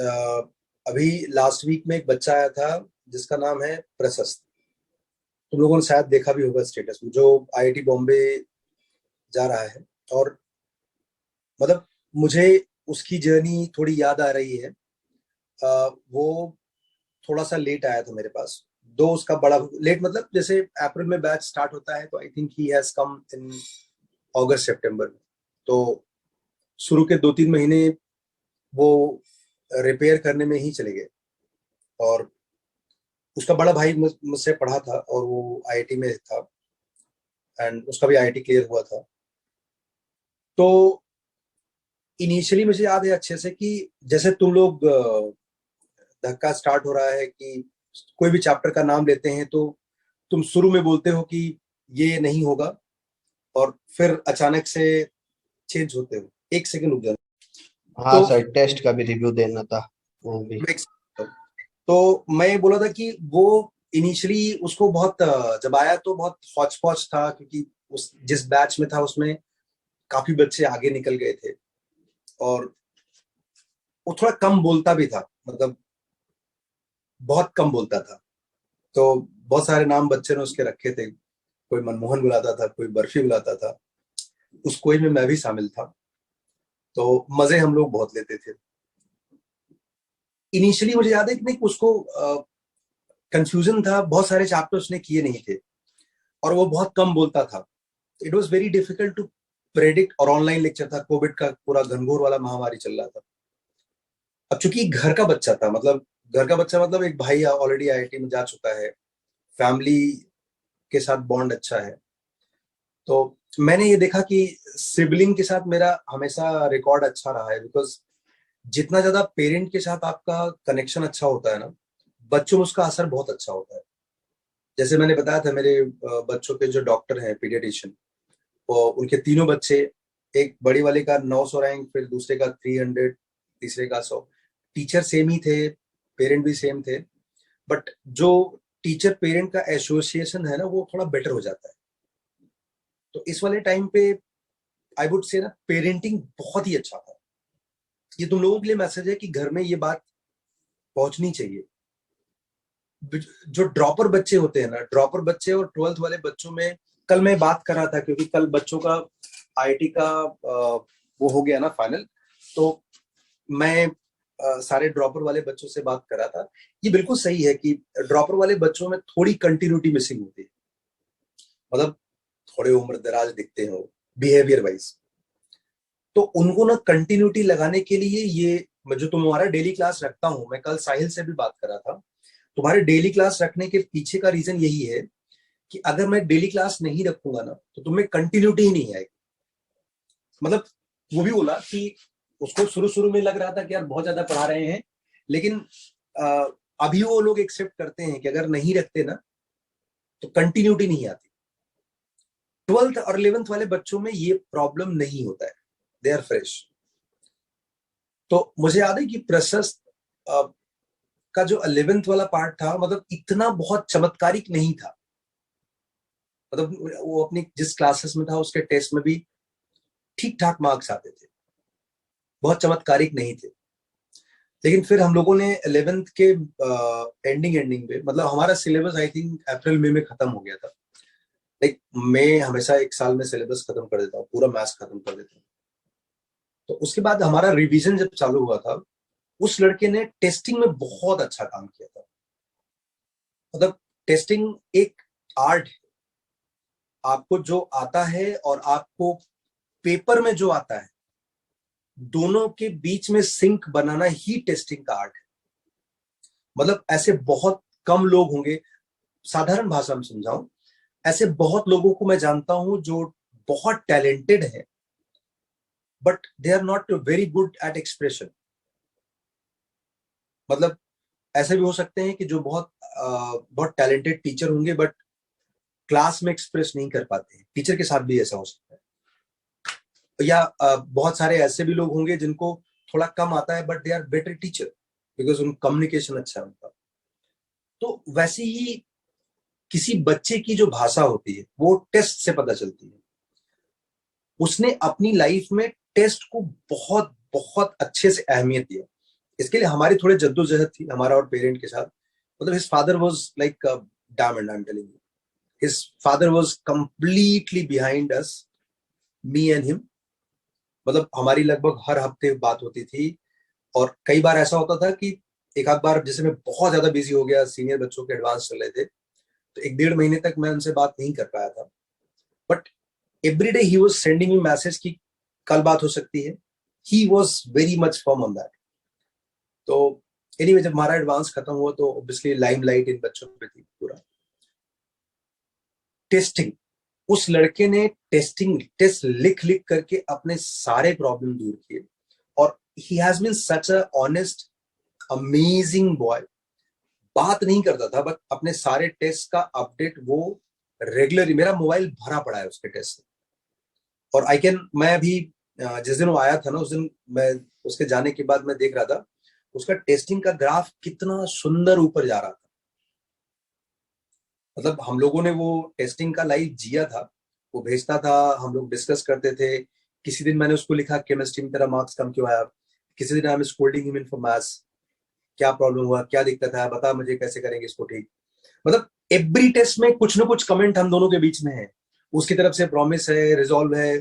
अभी last week में एक बच्चा आया था जिसका नाम है प्रशस्त। तुम लोगों ने शायद देखा भी होगा स्टेटस में, जो आईआईटी बॉम्बे जा रहा है। और मतलब मुझे उसकी जर्नी थोड़ी याद आ रही है। वो थोड़ा सा लेट आया था मेरे पास। दो उसका बड़ा लेट, मतलब जैसे अप्रैल में बैच स्टार्ट होता है तो I think he has come इन अगस्त सितंबर में। तो शुरू के 2-3 महीने वो रिपेयर करने में ही चले गए। और उसका बड़ा भाई मुझसे पढ़ा था और वो आईआईटी में था, एंड उसका भी आईआईटी क्लियर हुआ था। तो इनिशियली मुझे याद है अच्छे से कि जैसे तुम लोग धक्का स्टार्ट हो रहा है कि कोई भी चैप्टर का नाम लेते हैं तो तुम शुरू में बोलते हो कि ये नहीं होगा, और फिर अचानक से चेंज होते हो। एक सेकंड रुक जाना। हाँ तो सर, टेस्ट का भी रिव्यू देना था वो भी। तो मैं बोला था कि वो इनिशियली उसको बहुत जब आया तो बहुत हौच पौच था, क्योंकि उस जिस बैच में था उसमें काफी बच्चे आगे निकल गए थे। और वो थोड़ा कम बोलता भी था, मतलब बहुत कम बोलता था। तो बहुत सारे नाम बच्चे ने उसके रखे थे। कोई मनमोहन बुलाता था, कोई बर्फी बुलाता था। उस कोई में मैं भी शामिल था। तो मजे हम लोग बहुत लेते थे। इनिशियली मुझे याद है कि नहीं, उसको कंफ्यूजन था, बहुत सारे चैप्टर उसने किए नहीं थे और वो बहुत कम बोलता था। It was very difficult to predict. और ऑनलाइन लेक्चर था, कोविड का पूरा घनघोर वाला महामारी चल रहा था। अब चूंकि घर का बच्चा था, मतलब घर का बच्चा मतलब एक भाई ऑलरेडी आईआईटी में जा चुका है, फैमिली के साथ बॉन्ड अच्छा है। तो मैंने ये देखा कि सिबलिंग के साथ मेरा हमेशा रिकॉर्ड अच्छा रहा है, बिकॉज जितना ज्यादा पेरेंट के साथ आपका कनेक्शन अच्छा होता है ना, बच्चों में उसका असर बहुत अच्छा होता है। जैसे मैंने बताया था, मेरे बच्चों के जो डॉक्टर हैं पीडियाट्रिशियन, वो उनके तीनों बच्चे, एक बड़ी वाले का 900 रैंक, फिर दूसरे का 300, तीसरे का 100। टीचर सेम ही थे, पेरेंट भी सेम थे, बट जो टीचर पेरेंट का एसोसिएशन है ना, वो थोड़ा बेटर हो जाता है। तो इस वाले टाइम पे आई वुड से ना, पेरेंटिंग बहुत ही अच्छा था। ये तुम लोगों के लिए मैसेज है कि घर में ये बात पहुंचनी चाहिए। जो ड्रॉपर बच्चे होते हैं ना, ड्रॉपर बच्चे और 12th वाले बच्चों में, कल मैं बात कर रहा था क्योंकि कल बच्चों का आईआईटी का वो हो गया ना फाइनल। तो मैं सारे ड्रॉपर वाले बच्चों से बात कर रहा था। ये बिल्कुल सही है कि ड्रॉपर वाले बच्चों में थोड़ी कंटिन्यूटी मिसिंग होती है। मतलब थोड़े उम्र दराज दिखते हो बिहेवियर वाइज। तो उनको ना कंटिन्यूटी लगाने के लिए ये जो तुम्हारा डेली क्लास रखता हूं, मैं कल साहिल से भी बात कर रहा था, तुम्हारे डेली क्लास रखने के पीछे का रीजन यही है कि अगर मैं डेली क्लास नहीं रखूंगा ना, तो तुम्हें कंटिन्यूटी ही नहीं आएगी। मतलब वो भी बोला कि उसको शुरू शुरू में लग रहा था कि यार बहुत ज्यादा पढ़ा रहे हैं, लेकिन अ, अभी वो लोग एक्सेप्ट करते हैं कि अगर नहीं रखते ना तो कंटिन्यूटी नहीं आती। 12th और 11th वाले बच्चों में ये प्रॉब्लम नहीं होता है, दे आर फ्रेश। तो मुझे याद है कि प्रशस्त का जो 11th वाला पार्ट था, मतलब इतना बहुत चमत्कारिक नहीं था। मतलब वो अपनी जिस क्लासेस में था उसके टेस्ट में भी ठीक ठाक मार्क्स आते थे, बहुत चमत्कारिक नहीं थे। लेकिन फिर हम लोगों ने 11th के एंडिंग एंडिंग पे, मतलब हमारा सिलेबस आई थिंक अप्रैल मई में खत्म हो गया था। लाइक मैं हमेशा एक साल में सिलेबस खत्म कर देता हूँ, पूरा मैथ्स खत्म कर देता हूँ। तो उसके बाद हमारा रिवीजन जब चालू हुआ था, उस लड़के ने टेस्टिंग में बहुत अच्छा काम किया था। मतलब टेस्टिंग एक आर्ट है। आपको जो आता है और आपको पेपर में जो आता है, दोनों के बीच में सिंक बनाना ही टेस्टिंग का आर्ट है। मतलब ऐसे बहुत कम लोग होंगे, साधारण भाषा में समझाऊं, ऐसे बहुत लोगों को मैं जानता हूं जो बहुत टैलेंटेड है, but they are not very good at expression. मतलब ऐसे भी हो सकते हैं कि जो बहुत टैलेंटेड टीचर होंगे, बट क्लास में एक्सप्रेस नहीं कर पाते हैं। टीचर के साथ भी ऐसा हो सकता है। या बहुत सारे ऐसे भी लोग होंगे जिनको थोड़ा कम आता है, but they are better teacher because उन कम्युनिकेशन अच्छा है उनका। तो वैसे ही किसी बच्चे की जो भाषा होती है वो टेस्ट से पता चलती है। उसने अपनी लाइफ में टेस्ट को बहुत बहुत अच्छे से अहमियत दिया। इसके लिए हमारी थोड़ी जद्दोजहद थी, हमारा और पेरेंट के साथ। मतलब his father was like diamond, I am telling you, his father was completely behind us, me and him. मतलब हमारी लगभग हर हफ्ते बात होती थी। और कई बार ऐसा होता था कि एक आध बार जैसे मैं बहुत ज्यादा बिजी हो गया, सीनियर बच्चों के एडवांस चल रहे थे, तो 1 डेढ़ महीने तक मैं उनसे बात नहीं कर पाया था। But every day he was sending me message कि कल बात हो सकती है। He was very much firm on that. तो एनीवे, जब हमारा एडवांस खत्म हुआ तो ऑब्वियसली लाइमलाइट इन बच्चों पे थी पूरा। टेस्टिंग, उस लड़के ने टेस्ट लिख लिख करके अपने सारे प्रॉब्लम दूर किए। और he has been such a honest amazing boy. बात नहीं करता था, बट अपने सारे टेस्ट का अपडेट वो रेगुलरली, मेरा मोबाइल भरा पड़ा है उसके टेस्ट से। और मैं अभी जिस दिन वो आया था ना, उस दिन मैं उसके जाने के बाद मैं देख रहा था उसका टेस्टिंग का ग्राफ कितना सुंदर ऊपर जा रहा था। मतलब हम लोगों ने वो टेस्टिंग का लाइव जिया था, वो भेजता था, हम लोग डिस्कस करते थे। किसी दिन मैंने उसको लिखा केमिस्ट्री में तेरा मार्क्स कम क्यों आया, किसी दिन I am scolding him in for maths, क्या प्रॉब्लम हुआ, क्या दिक्कत है, बता मुझे, कैसे करेंगे इसको ठीक। मतलब एवरी टेस्ट में कुछ ना कुछ कमेंट हम दोनों के बीच में है। उसकी तरफ से प्रॉमिस है, रिजॉल्व है।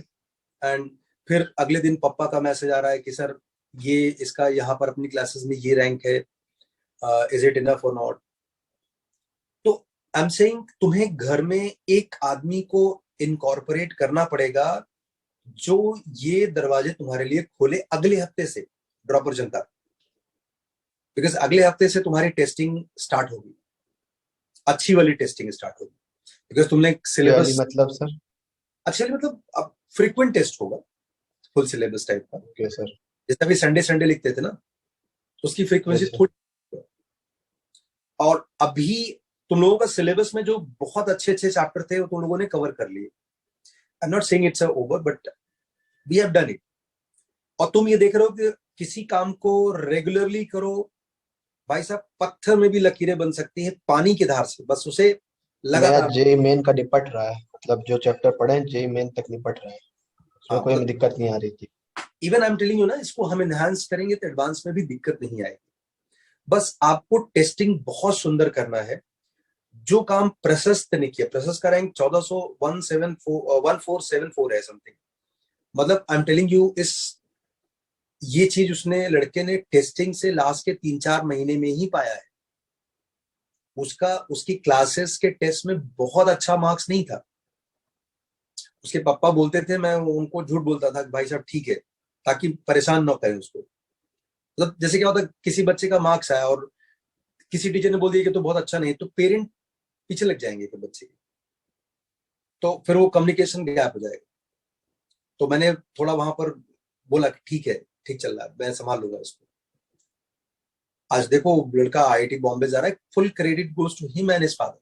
एंड फिर अगले दिन पापा का मैसेज आ रहा है कि सर ये इसका यहाँ पर अपनी क्लासेस में ये रैंक है, इज इट इनफ और नॉट। तो आई एम सेइंग तुम्हें घर में एक आदमी को इनकॉर्पोरेट करना पड़ेगा जो ये दरवाजे तुम्हारे लिए खोले अगले हफ्ते से, ड्रॉपर जनता। बिकॉज अगले हफ्ते से तुम्हारी टेस्टिंग स्टार्ट होगी, अच्छी वाली टेस्टिंग स्टार्ट होगी। बिकॉज तुमने ये वाली सिलेबस, मतलब सर? अच्छी वाली मतलब अब फ्रीक्वेंट टेस्ट होगा, फुल सिलेबस टाइप का। Okay sir. जैसे अभी संडे संडे लिखते थे ना, तो उसकी फ्रीक्वेंसी यस सर। थोड़ी। और अभी तुम लोगों का सिलेबस में जो बहुत अच्छे अच्छे चैप्टर थे वो तुम लोगों ने कवर कर लिए। I am not saying it's over, but we have done it. और तुम ये देख रहे हो कि किसी काम को रेगुलरली करो, भाई साहब पत्थर में भी लकीरें बन सकती है पानी की धार से, बस उसे मेरा लगातार। जेई मेन का निपट रहा है, मतलब जो चैप्टर पढ़े हैं जेई मेन तक निपट रहा है, उसमें हाँ कोई हमें मतलब दिक्कत नहीं आ रही थी। Even I am telling you ना, इसको हम एनहांस करेंगे तो एडवांस में भी दिक्कत नहीं आएगी। बस आपको टेस्टिंग बहुत सुंदर करना है। जो काम प्रशस्त ने किया, प्रशस्त का रैंक 14,174 है समथिंग। मतलब आई एम टेलिंग यू, इस ये चीज उसने, लड़के ने टेस्टिंग से लास्ट के 3-4 महीने में ही पाया है। उसका उसकी क्लासेस के टेस्ट में बहुत अच्छा मार्क्स नहीं था। उसके पापा बोलते थे, मैं उनको झूठ बोलता था कि भाई साहब ठीक है, ताकि परेशान ना करें उसको। मतलब जैसे क्या होता है, किसी बच्चे का मार्क्स आया और किसी टीचर ने बोल दिया कि तो बहुत अच्छा नहीं, तो पेरेंट पीछे लग जाएंगे फिर बच्चे के, तो फिर वो कम्युनिकेशन गैप हो जाएगा। तो मैंने थोड़ा वहां पर बोला कि ठीक है, ठीक चल रहा है, मैं संभाल लूंगा इसको। आज देखो लड़का आईआईटी बॉम्बे जा रहा है, full credit goes to him and his father.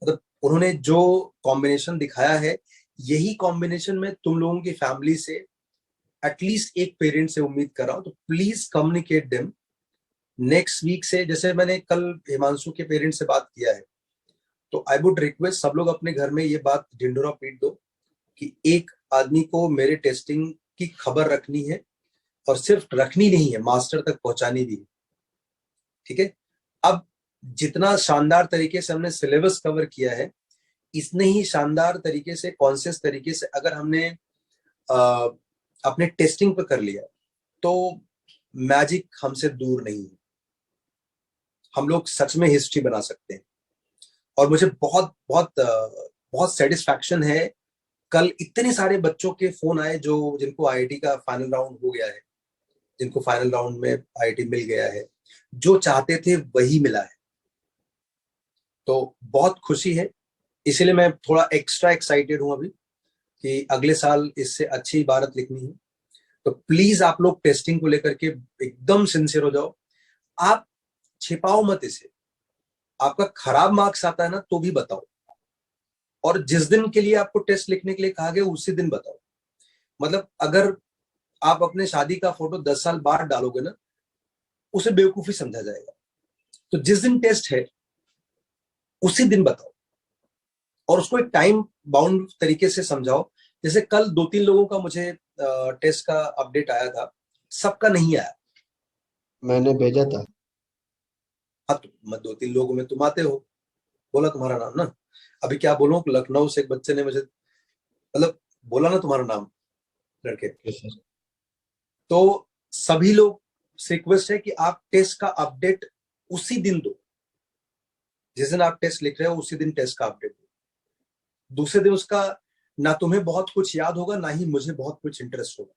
मतलब उन्होंने जो कॉम्बिनेशन दिखाया है, यही कॉम्बिनेशन में तुम लोगों की फैमिली से एटलीस्ट एक पेरेंट से उम्मीद कर रहा हूं। तो please communicate them next week से। जैसे मैंने कल हिमांशु के पेरेंट से बात किया है, तो आई वुड रिक्वेस्ट सब लोग अपने घर में ये बात ढिंडोरा पीट दो कि एक आदमी को मेरे टेस्टिंग की खबर रखनी है, और सिर्फ रखनी नहीं है, मास्टर तक पहुंचानी भी है। ठीक है। अब जितना शानदार तरीके से हमने सिलेबस कवर किया है, इतने ही शानदार तरीके से, कॉन्शियस तरीके से अगर हमने अ, अपने टेस्टिंग पे कर लिया, तो मैजिक हमसे दूर नहीं है। हम लोग सच में हिस्ट्री बना सकते हैं। और मुझे बहुत बहुत बहुत सेटिस्फैक्शन है। कल इतने सारे बच्चों के फोन आए जो जिनको आईआईटी का फाइनल राउंड हो गया है, जिनको फाइनल राउंड में आईआईटी मिल गया है, जो चाहते थे वही मिला है। तो बहुत खुशी है। इसीलिए मैं थोड़ा एक्स्ट्रा एक्साइटेड हूं अभी कि अगले साल इससे अच्छी इबारत लिखनी है। तो प्लीज आप लोग टेस्टिंग को लेकर के एकदम सिंसियर हो जाओ। आप छिपाओ मत इसे। आपका खराब मार्क्स आता है ना तो भी बताओ, और जिस दिन के लिए आपको टेस्ट लिखने के लिए कहा गया उसी दिन बताओ। मतलब अगर आप अपने शादी का फोटो 10 साल बाद डालोगे ना, उसे बेवकूफी समझा जाएगा। तो जिस दिन टेस्ट है उसी दिन बताओ, और उसको एक टाइम बाउंड तरीके से समझाओ। जैसे कल 2-3 लोगों का मुझे टेस्ट का अपडेट आया था, सबका नहीं आया। मैंने भेजा था। हाँ तो मैं 2-3 लोगों में तुम आते हो, बोला तुम्हारा नाम ना। अभी क्या बोलूं, लखनऊ से एक बच्चे ने मुझे मतलब बोला ना तुम्हारा नाम, लड़के। Okay sir. तो सभी लोग से रिक्वेस्ट है कि आप टेस्ट का अपडेट उसी दिन दो, जिस दिन आप टेस्ट लिख रहे हो उसी दिन टेस्ट का अपडेट दो। दूसरे दिन उसका ना तुम्हें बहुत कुछ याद होगा, ना ही मुझे बहुत कुछ इंटरेस्ट होगा।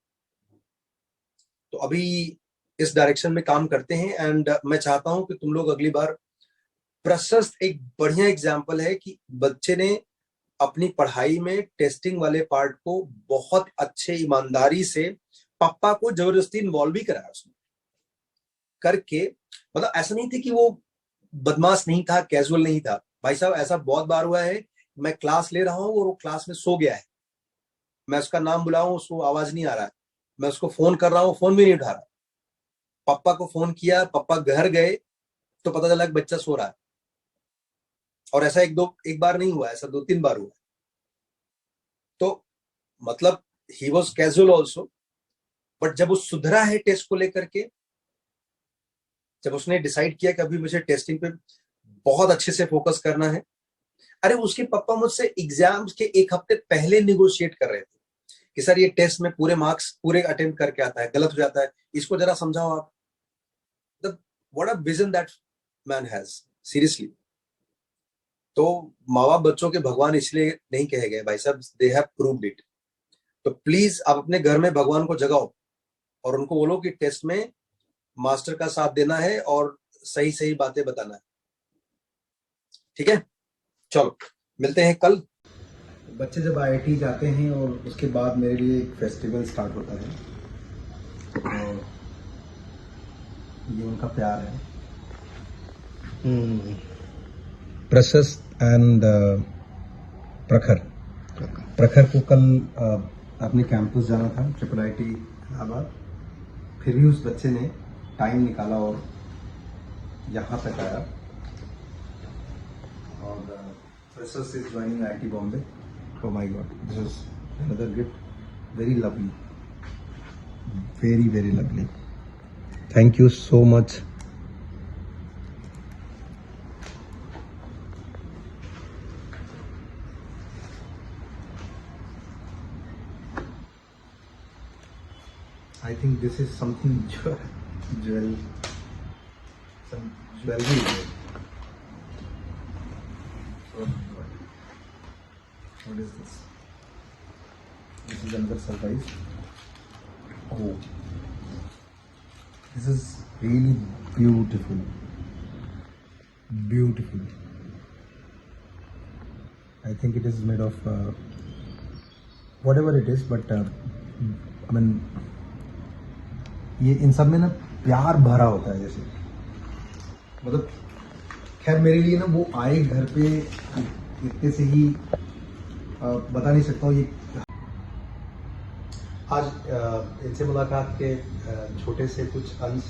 तो अभी इस डायरेक्शन में काम करते हैं एंड मैं चाहता हूं कि तुम लोग अगली बार, प्रशस्त एक बढ़िया एग्जाम्पल है कि बच्चे ने अपनी पढ़ाई में टेस्टिंग वाले पार्ट को बहुत अच्छे ईमानदारी से, पापा को जबरदस्ती इन्वॉल्व भी कराया उसने करके। मतलब ऐसा नहीं थी कि वो बदमाश नहीं था, कैजुअल नहीं था। भाई साहब ऐसा बहुत बार हुआ है, मैं क्लास ले रहा हूं और वो क्लास में सो गया है, मैं उसका नाम बुलाऊं उसको आवाज नहीं आ रहा है, मैं उसको फोन कर रहा हूं फोन भी नहीं उठा रहा। पापा को फोन किया, पापा घर गए तो पता चला कि बच्चा सो रहा है। और ऐसा एक बार नहीं हुआ, ऐसा 2-3 बार हुआ। तो मतलब he was casual also, but जब वो सुधरा है टेस्ट को लेकर के, जब उसने डिसाइड किया कि अभी मुझे टेस्टिंग पे बहुत अच्छे से फोकस करना है। अरे उसके पापा मुझसे एग्जाम्स के 1 हफ्ते पहले निगोशिएट कर रहे थे कि सर ये टेस्ट में पूरे मार्क्स पूरे अटेम्प्ट करके आता है, गलत हो जाता है, इसको जरा समझाओ आप। The what a vision that man has, seriously. तो माँ बाप बच्चों के भगवान इसलिए नहीं कहे गए भाई साहब, दे हैव प्रूव्ड इट। तो प्लीज आप अपने घर में भगवान को जगाओ और उनको बोलो कि टेस्ट में मास्टर का साथ देना है और सही सही बातें बताना है। ठीक है, चलो मिलते हैं कल। बच्चे जब आईआईटी जाते हैं और उसके बाद मेरे लिए एक फेस्टिवल स्टार्ट होता है, और ये उनका प्यार है। प्रशस्त एंड प्रखर। प्रखर को कल अपने कैंपस जाना था, IIIT इलाहाबाद। फिर भी उस बच्चे ने टाइम निकाला और यहाँ तक आया। और प्रशस्त is joining IIT Bombay. Oh my God, this is another gift. Very lovely. Very, very lovely. Thank you so much. I think this is something jewel, some jewelry. What is this? This is another surprise. Oh, this is really beautiful. Beautiful. I think it is made of whatever it is, but I mean, ये इन सब में ना प्यार भरा होता है जैसे, मतलब खैर मेरे लिए ना वो आए घर पे इतने से ही बता नहीं सकता हूँ। ये आज इनसे मुलाकात के छोटे से कुछ अंश,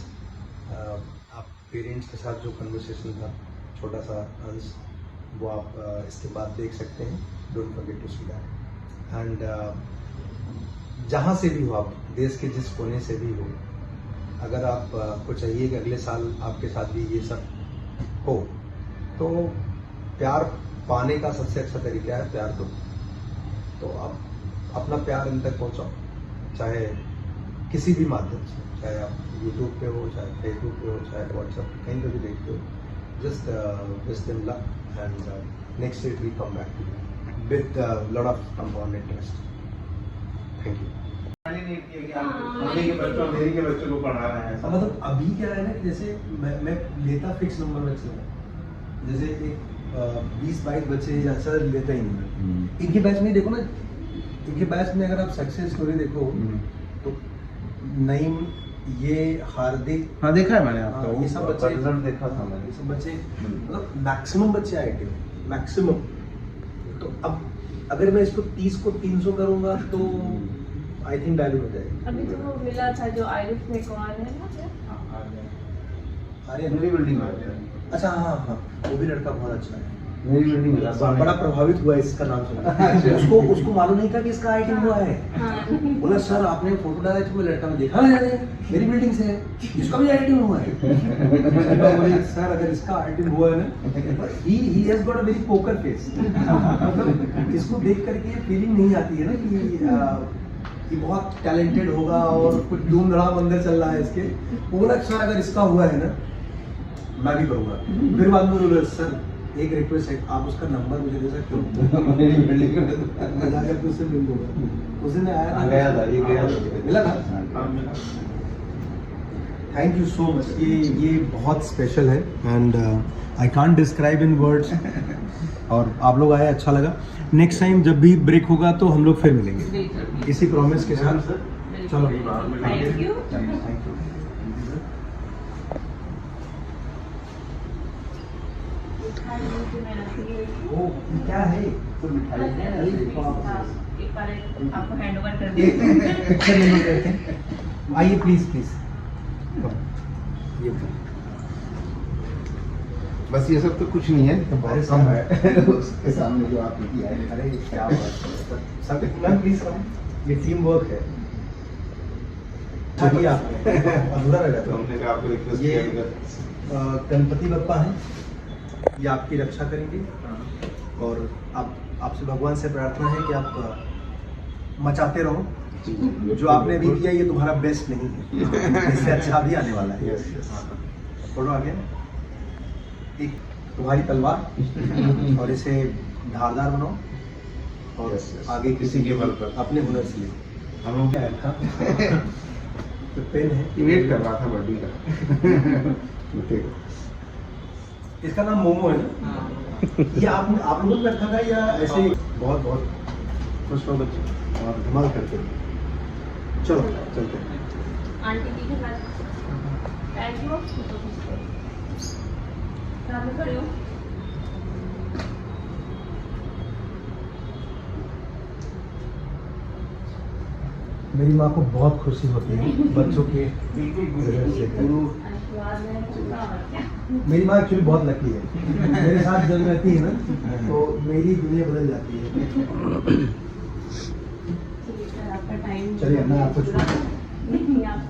आप पेरेंट्स के साथ जो कन्वर्सेशन था, छोटा सा अंश, वो आप इसके बाद देख सकते हैं। Don't forget to see that. And जहाँ से भी हो आप, देश के जिस कोने से भी हो, अगर आप को चाहिए कि अगले साल आपके साथ भी ये सब हो, तो प्यार पाने का सबसे अच्छा तरीका है प्यार दो। तो आप अपना प्यार इन तक पहुंचाओ, चाहे किसी भी माध्यम से, चाहे आप यूट्यूब पे हो, चाहे फेसबुक पे हो, चाहे व्हाट्सएप, कहीं पे भी देखते हो। Just wish them luck and next year we come back to you with lot of compound interest. Thank you. मेरी के बच्चों को पढ़ा रहे हैं। मतलब अभी क्या है ना कि जैसे मैं लेता फिक्स नंबर बच्चे हैं, जैसे एक 20-22 बच्चे या ऐसा लेता ही नहीं। इनके बैच में देखो ना, इनके बैच में अगर आप सक्सेस स्टोरी देखो तो नईम, ये हार्दिक, हाँ देखा है मैंने आपका, ये सब बच्चे देखा था मैंने। ये सब बच्चे मतलब मैक्सिमम बच्चे आईआईटी में, मैक्सिमम। तो अब अगर मैं इसको 30 को 300 करूंगा तो आई थिंक डायलूट हो जाएगा। अभी जो वो मिला था जो आयुष में कौन है ना, अरे मेरी बिल्डिंग में। अच्छा, हाँ हाँ, वो भी लड़का बहुत अच्छा है। मेरी बिल्डिंग में था बड़ा प्रभावित हुआ इसका नाम सुन उसको मालूम नहीं था कि इसका आईटी हुआ है। हाँ। बोला सर आपने फोटो डाला तो मैं लड़का में देखा मैंने मेरी बिल्डिंग से है, इसका भी आईटी हुआ है। बोले सर अगर इसका आईटी हुआ है ना, he has got a very poker face. मतलब इसको देख करके फीलिंग नहीं आती है ना कि बहुत टैलेंटेड होगा और कुछ धूम धड़ाम अंदर चल रहा है इसके। वो बोला सर अगर इसका हुआ है ना मैं भी करूँगा। फिर बाद में बोला सर एक रिक्वेस्ट है, आप उसका नंबर मुझे दे सकते हो? मेरी बिल्डिंग में मैं जाकर उससे मिल लूंगा। उस दिन आया था, गया था, ये गया था। मिला था। Thank you so much. ये बहुत स्पेशल है and I can't describe in words. और आप लोग आए, अच्छा लगा। नेक्स्ट टाइम जब भी ब्रेक होगा तो हम लोग फिर मिलेंगे बिल्कुल। इसी प्रॉमिस के साथ। चलो थैंक यू। Thank you. ओ क्या है? एक बार आपको हैंड ओवर कर एक दिया। पिक्चर ले लेते हैं। आइए प्लीज प्लीज। ये बस ये सब तो कुछ नहीं है, तो अरे बहुत कम है उसके सामने जो आपने किया है। अरे क्या बात है सब। मैम प्लीज ये टीम वर्क है। चाहिए आपने अधूरा रह तो जाता। हमने कहा आपको रिक्वेस्ट ये किया था। गणपति बप्पा हैं, ये आपकी रक्षा करेंगे और आप आपसे भगवान से प्रार्थना है कि आप मचाते रहो। जो आपने अभी किया ये तुम्हारा बेस्ट नहीं है, इससे अच्छा भी आने वाला है। Yes, yes. थोड़ा आगे एक तुम्हारी तलवार और इसे धारदार बनाओ और Yes, yes. आगे किसी के बल पर। अपने हुनर से ले। हम लोग क्या था? तो पेन है, वेट कर रहा था बर्थडे का। ठीक है। इसका नाम मोमो है ना? ये आप लोगों ने रखा था या ऐसे ही? बहुत बहुत खुश रहो बच्चे और धमाल करते रहो। चलो चलते हैं। आंटी जी के साथ थैंक यू। सामने खड़े हो। मेरी माँ को बहुत खुशी होती है बच्चों के बिल्कुल रिजल्ट से। आशीर्वाद में होगा और क्या। मेरी माँ एक्चुअली बहुत लकी है, मेरे साथ जब रहती है ना तो मेरी दुनिया बदल जाती है। चलिए सर आपका टाइम। चलिए, मैं आपको छोड़- नहीं आप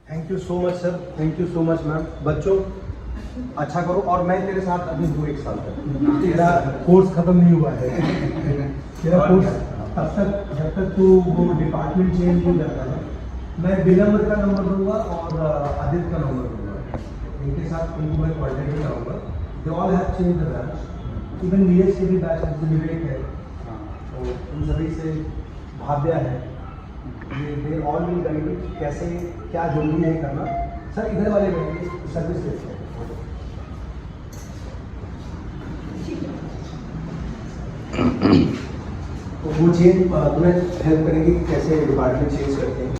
thank you so much sir, thank you so much ma'am. बच्चों अच्छा करो और मैं तेरे साथ अभी हूँ 1 साल तक। तेरा कोर्स खत्म नहीं हुआ है। तेरा कोर्स तब तक जब तक तू वो डिपार्टमेंट चेंज नहीं करता है। मैं विलम्ब का नंबर दूंगा और आदित्य का नंबर दूंगा, इनके साथ उनको मैं कॉन्टेक्ट कराऊंगा। They all have change the batch, even Neeraj के भी बैच विवेक है, तो उन सभी से भाव्या है, they all will guide you कैसे क्या जरूरी है करना। सर इधर वाले में सर्विस देते हैं, तो वो चेंज तुम्हें हेल्प करेंगे कि कैसे डिपार्टमेंट चेंज करते हैं।